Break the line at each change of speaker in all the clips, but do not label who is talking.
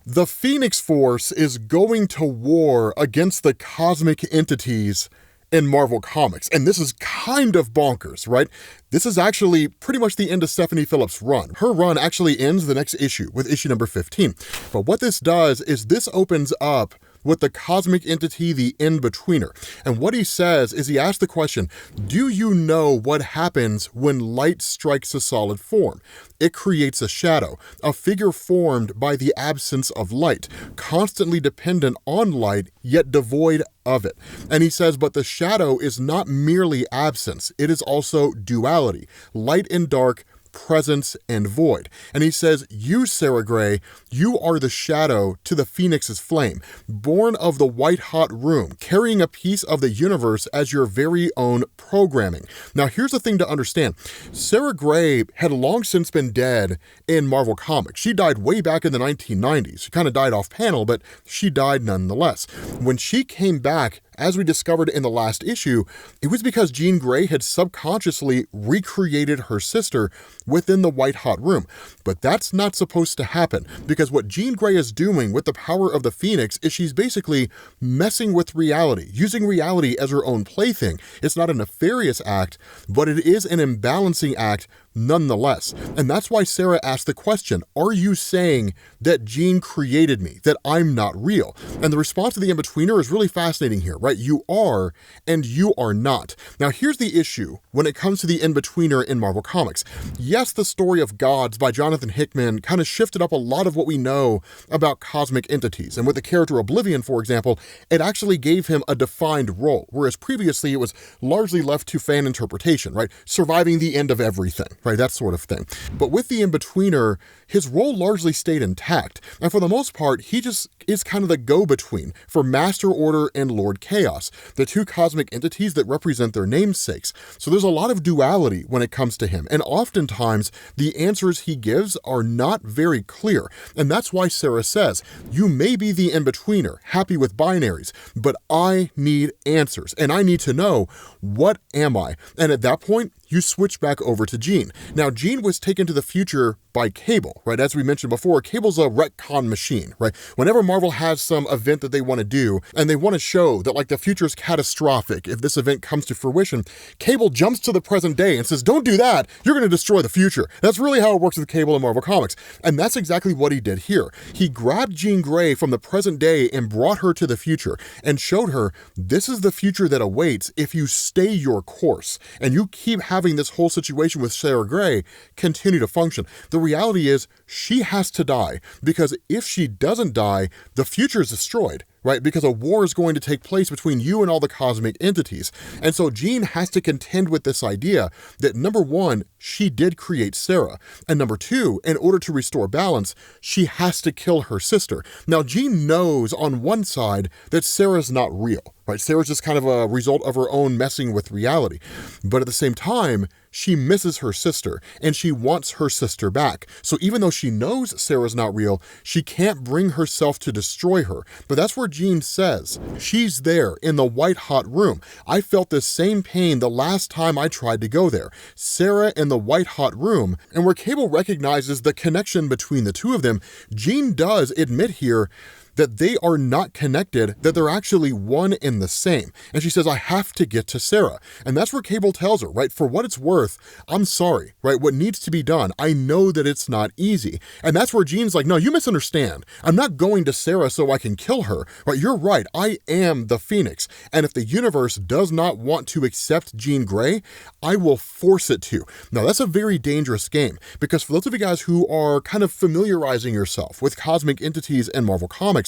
The Phoenix Force is going to war against the cosmic entities in Marvel Comics. And this is kind of bonkers, right? This is actually pretty much the end of Stephanie Phillips' run. Her run actually ends the next issue with issue number 15. But what this does is this opens up with the cosmic entity, the in-betweener. And what he says is he asks the question, do you know what happens when light strikes a solid form? It creates a shadow, a figure formed by the absence of light, constantly dependent on light, yet devoid of it. And he says, but the shadow is not merely absence, it is also duality, light and dark, presence and void. And he says, you, Sarah Gray, you are the shadow to the Phoenix's flame, born of the white-hot room, carrying a piece of the universe as your very own programming. Now, here's the thing to understand. Sarah Gray had long since been dead in Marvel Comics. She died way back in the 1990s. She kind of died off panel, but she died nonetheless. When she came back, as we discovered in the last issue, it was because Jean Grey had subconsciously recreated her sister within the white-hot room. But that's not supposed to happen, because what Jean Grey is doing with the power of the Phoenix is she's basically messing with reality, using reality as her own plaything. It's not a nefarious act, but it is an imbalancing act nonetheless. And that's why Sarah asked the question, are you saying that Jean created me, that I'm not real? And the response to the in-betweener is really fascinating here, right? You are, and you are not. Now, here's the issue when it comes to the in-betweener in Marvel Comics. Yes, the story of Gods by Jonathan Hickman kind of shifted up a lot of what we know about cosmic entities. And with the character Oblivion, for example, it actually gave him a defined role, whereas previously it was largely left to fan interpretation, right? Surviving the end of everything, right? That sort of thing. But with the in-betweener, his role largely stayed intact. And for the most part, he just is kind of the go-between for Master Order and Lord Chaos, the two cosmic entities that represent their namesakes. So there's a lot of duality when it comes to him. And oftentimes, the answers he gives are not very clear. And that's why Sarah says, you may be the in-betweener, happy with binaries, but I need answers. And I need to know, what am I? And at that point, you switch back over to Jean. Now, Jean was taken to the future by Cable, right? As we mentioned before, Cable's a retcon machine, right? Whenever Marvel has some event that they want to do, and they want to show that like the future is catastrophic if this event comes to fruition, Cable jumps to the present day and says, don't do that, you're going to destroy the future. That's really how it works with Cable in Marvel Comics. And that's exactly what he did here. He grabbed Jean Grey from the present day and brought her to the future and showed her, this is the future that awaits if you stay your course and you keep having this whole situation with Sarah Gray continue to function. The reality is she has to die, because if she doesn't die, the future is destroyed, right? Because a war is going to take place between you and all the cosmic entities. And so Jean has to contend with this idea that, number one, she did create Sara. And number two, in order to restore balance, she has to kill her sister. Now, Jean knows on one side that Sara's not real, right? Sara's just kind of a result of her own messing with reality. But at the same time, she misses her sister, and she wants her sister back. So even though she knows Sara's not real, she can't bring herself to destroy her. But that's where Jean says, she's there in the white-hot room. I felt this same pain the last time I tried to go there. Sara in the white-hot room. And where Cable recognizes the connection between the two of them, Jean does admit here that they are not connected, that they're actually one and the same. And she says, I have to get to Sara. And that's where Cable tells her, right, for what it's worth, I'm sorry, right, what needs to be done, I know that it's not easy. And that's where Jean's like, no, you misunderstand. I'm not going to Sara so I can kill her, right? You're right, I am the Phoenix. And if the universe does not want to accept Jean Grey, I will force it to. Now, that's a very dangerous game, because for those of you guys who are kind of familiarizing yourself with cosmic entities in Marvel Comics,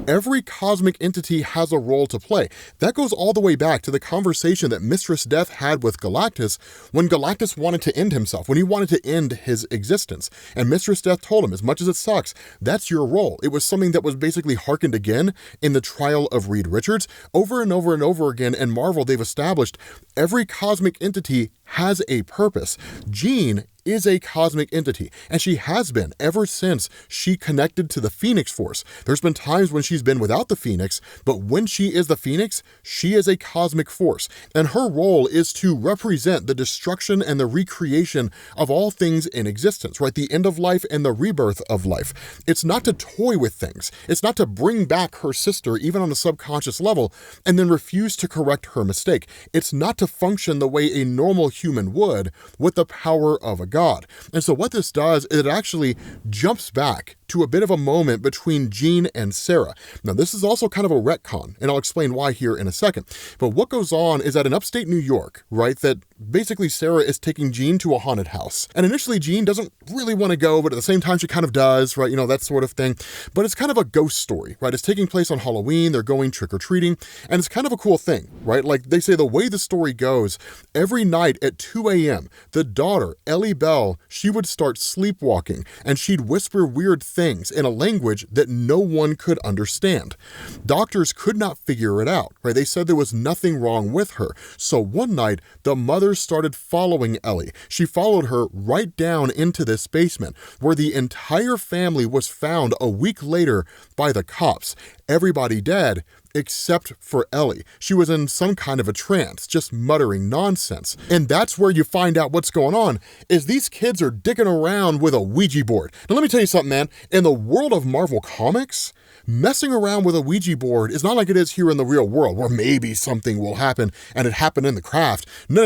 every cosmic entity has a role to play. That goes all the way back to the conversation that Mistress Death had with Galactus when Galactus wanted to end himself, when he wanted to end his existence. And Mistress Death told him, as much as it sucks, that's your role. It was something that was basically hearkened again in the trial of Reed Richards. Over and over and over again in Marvel, they've established every cosmic entity has a purpose. Jean is a cosmic entity, and she has been ever since she connected to the Phoenix Force. There's been times when she's been without the Phoenix, but when she is the Phoenix, she is a cosmic force, and her role is to represent the destruction and the recreation of all things in existence, right? The end of life and the rebirth of life. It's not to toy with things. It's not to bring back her sister, even on a subconscious level, and then refuse to correct her mistake. It's not to function the way a normal human would with the power of a god. And so what this does is it actually jumps back to a bit of a moment between Jean and Sara. Now, this is also kind of a retcon, and I'll explain why here in a second. But what goes on is that in upstate New York, right, that basically Sara is taking Jean to a haunted house. And initially, Jean doesn't really want to go, but at the same time, she kind of does, right, that sort of thing. But it's kind of a ghost story, right? It's taking place on Halloween. They're going trick-or-treating, and it's kind of a cool thing, right? Like they say, the way the story goes, every night at 2 a.m., the daughter, Ellie Bell, she would start sleepwalking, and she'd whisper weird things in a language that no one could understand. Doctors could not figure it out, right? They said there was nothing wrong with her. So one night, the mother started following Ellie. She followed her right down into this basement, where the entire family was found a week later by the cops. Everybody dead, except for Ellie. She was in some kind of a trance, just muttering nonsense. And that's where you find out what's going on, is these kids are dicking around with a Ouija board. Now let me tell you something, man. In the world of Marvel Comics, messing around with a Ouija board is not like it is here in the real world, where maybe something will happen, and it happened in the craft. No.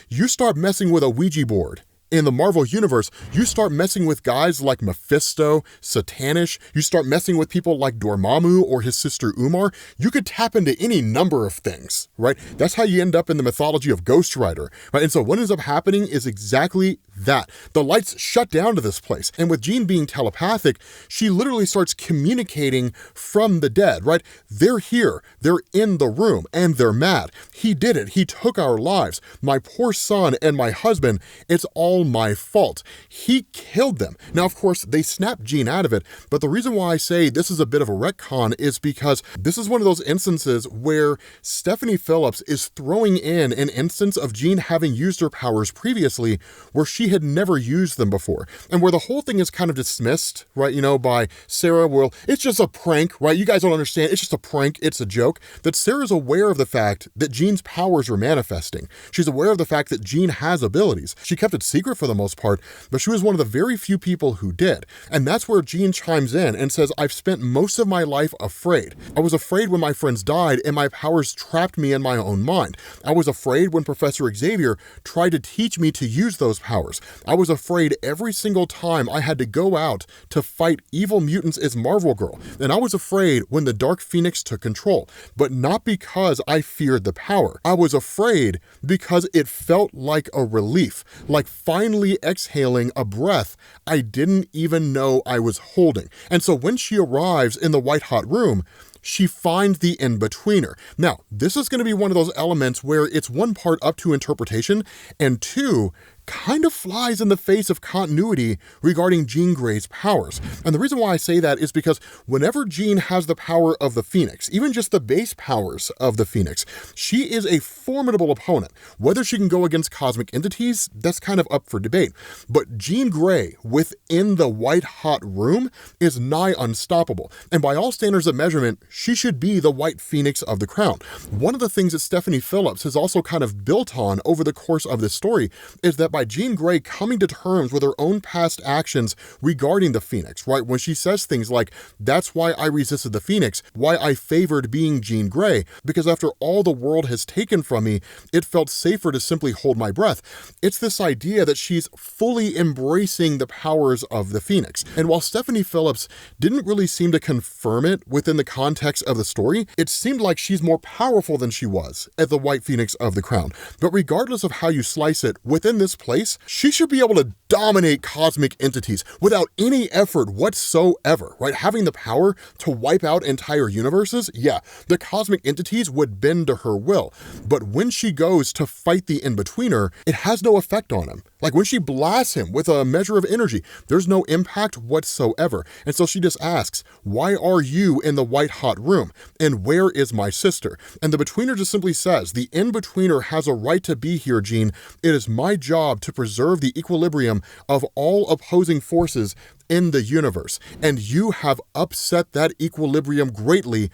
You start messing with a Ouija board in the Marvel Universe, you start messing with guys like Mephisto, Satanish, you start messing with people like Dormammu or his sister Umar, you could tap into any number of things, right? That's how you end up in the mythology of Ghost Rider, right? And so what ends up happening is exactly that. The lights shut down to this place, and with Jean being telepathic, she literally starts communicating from the dead, right? They're here, they're in the room, and they're mad. He did it, he took our lives. My poor son and my husband, it's all my fault. He killed them. Now, of course, they snapped Jean out of it, but the reason why I say this is a bit of a retcon is because this is one of those instances where Stephanie Phillips is throwing in an instance of Jean having used her powers previously where she had never used them before, and where the whole thing is kind of dismissed, right, by Sara. Well, it's just a prank, right? You guys don't understand. It's just a prank. It's a joke. That Sara's aware of the fact that Jean's powers are manifesting. She's aware of the fact that Jean has abilities. She kept it secret for the most part, but she was one of the very few people who did. And that's where Jean chimes in and says, I've spent most of my life afraid. I was afraid when my friends died and my powers trapped me in my own mind. I was afraid when Professor Xavier tried to teach me to use those powers. I was afraid every single time I had to go out to fight evil mutants as Marvel Girl. And I was afraid when the Dark Phoenix took control, but not because I feared the power. I was afraid because it felt like a relief, like finally exhaling a breath I didn't even know I was holding. And so when she arrives in the white hot room, she finds the in-betweener. Now, this is going to be one of those elements where it's one part up to interpretation, and two, kind of flies in the face of continuity regarding Jean Grey's powers. And the reason why I say that is because whenever Jean has the power of the Phoenix, even just the base powers of the Phoenix, she is a formidable opponent. Whether she can go against cosmic entities, that's kind of up for debate. But Jean Grey, within the white hot room, is nigh unstoppable. And by all standards of measurement, she should be the White Phoenix of the Crown. One of the things that Stephanie Phillips has also kind of built on over the course of this story is that by Jean Grey coming to terms with her own past actions regarding the Phoenix, right? When she says things like, that's why I resisted the Phoenix, why I favored being Jean Grey, because after all the world has taken from me, it felt safer to simply hold my breath. It's this idea that she's fully embracing the powers of the Phoenix. And while Stephanie Phillips didn't really seem to confirm it within the context of the story, it seemed like she's more powerful than she was at the White Phoenix of the Crown. But regardless of how you slice it, within this place, she should be able to dominate cosmic entities without any effort whatsoever, right? Having the power to wipe out entire universes, yeah, the cosmic entities would bend to her will. But when she goes to fight the in-betweener, it has no effect on him. Like when she blasts him with a measure of energy, there's no impact whatsoever. And so she just asks, why are you in the white hot room? And where is my sister? And the betweener just simply says, the in-betweener has a right to be here, Jean. It is my job job to preserve the equilibrium of all opposing forces in the universe. And you have upset that equilibrium greatly,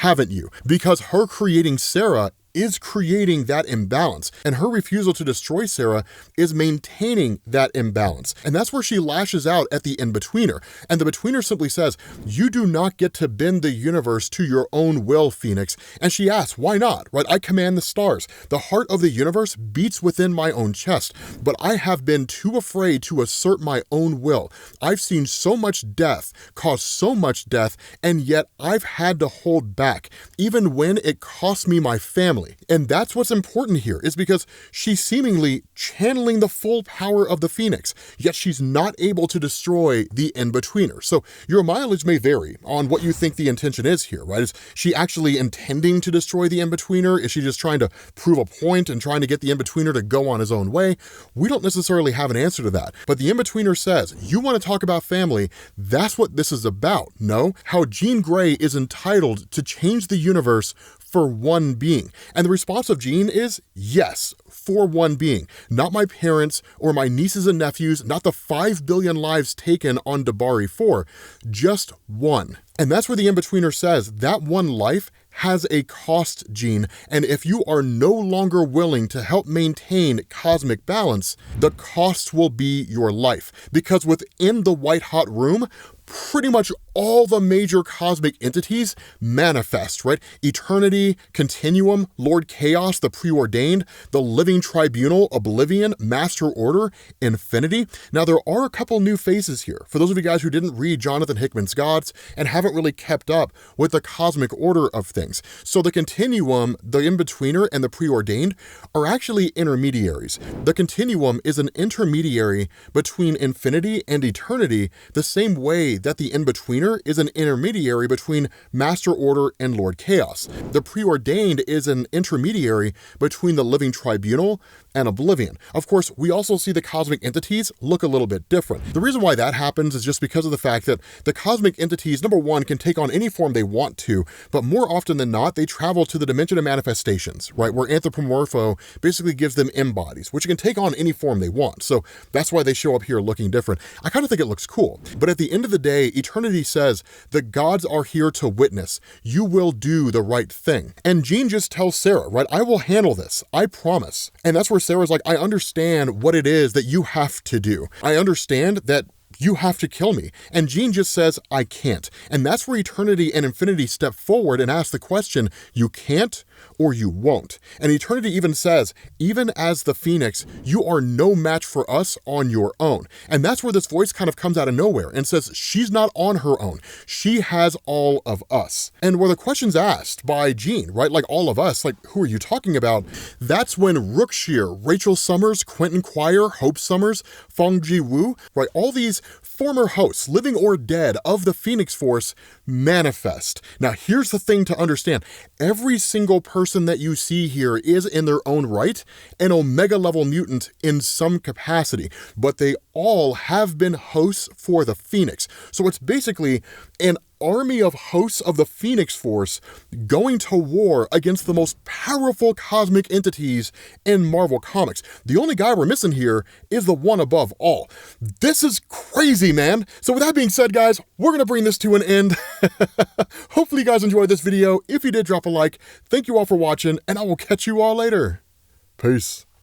haven't you? Because her creating Sara is creating that imbalance, and her refusal to destroy Sara is maintaining that imbalance. And that's where she lashes out at the in-betweener. And the betweener simply says, you do not get to bend the universe to your own will, Phoenix. And she asks, why not? Right? I command the stars. The heart of the universe beats within my own chest, but I have been too afraid to assert my own will. I've seen so much death, caused so much death, and yet I've had to hold back, even when it cost me my family. And that's what's important here, is because she's seemingly channeling the full power of the Phoenix, yet she's not able to destroy the in-betweener. So your mileage may vary on what you think the intention is here, right? Is she actually intending to destroy the in-betweener? Is she just trying to prove a point and trying to get the in-betweener to go on his own way? We don't necessarily have an answer to that. But the in-betweener says, you want to talk about family, that's what this is about. No, how Jean Grey is entitled to change the universe for one being. And the response of Jean is, yes, for one being. Not my parents or my nieces and nephews, not the 5 billion lives taken on Dabari 4, just one. And that's where the in-betweener says that one life has a cost, Jean, and if you are no longer willing to help maintain cosmic balance, the cost will be your life. Because within the white-hot room, pretty much all the major cosmic entities manifest, right? Eternity, Continuum, Lord Chaos, the Preordained, the Living Tribunal, Oblivion, Master Order, Infinity. Now, there are a couple new faces here. For those of you guys who didn't read Jonathan Hickman's Gods and haven't really kept up with the cosmic order of things. So the Continuum, the In-Betweener, and the Preordained are actually intermediaries. The Continuum is an intermediary between infinity and eternity, the same way that the In-Betweener is an intermediary between Master Order and Lord Chaos. The Preordained is an intermediary between the Living Tribunal and Oblivion. Of course, we also see the cosmic entities look a little bit different. The reason why that happens is just because of the fact that the cosmic entities, number one, can take on any form they want to, but more often than not, they travel to the dimension of manifestations, right? Where Anthropomorpho basically gives them embodies, which can take on any form they want. So that's why they show up here looking different. I kind of think it looks cool. But at the end of the day, eternity says the gods are here to witness. You will do the right thing. And Jean just tells Sara, right? I will handle this. I promise. And that's where Sara's like, I understand what it is that you have to do. I understand that you have to kill me. And Jean just says, I can't. And that's where eternity and infinity step forward and ask the question, you can't or you won't. And eternity even says, even as the Phoenix, you are no match for us on your own. And that's where this voice kind of comes out of nowhere and says, she's not on her own. She has all of us. And where the question's asked by Jean, right? Like all of us, like who are you talking about? That's when Rookshear, Rachel Summers, Quentin Quire, Hope Summers, Fong Ji-woo, right? All these former hosts, living or dead, of the Phoenix Force manifest. Now, here's the thing to understand. Every single person that you see here is in their own right an Omega level mutant in some capacity, but they all have been hosts for the Phoenix. So it's basically an army of hosts of the Phoenix Force going to war against the most powerful cosmic entities in Marvel Comics. The only guy we're missing here is the one above all. This is crazy, man. So with that being said, guys, we're going to bring this to an end. Hopefully you guys enjoyed this video. If you did, drop a like. Thank you all for watching, and I will catch you all later. Peace.